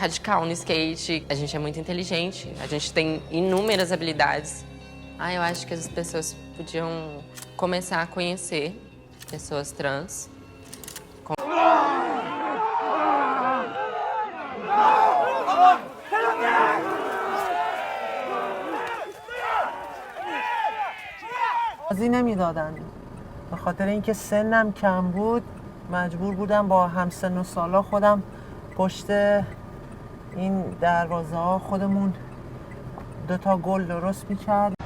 Radical no skate, a gente é muito inteligente, a gente tem inúmeras habilidades. Eu acho que as pessoas podiam começar a conhecer pessoas trans. بازی نمیدادن به خاطر اینکه سنم کم بود مجبور بودم با همسن و سالا خودم پشت این دروازه ها خودمون 2 تا گل درست میکرد.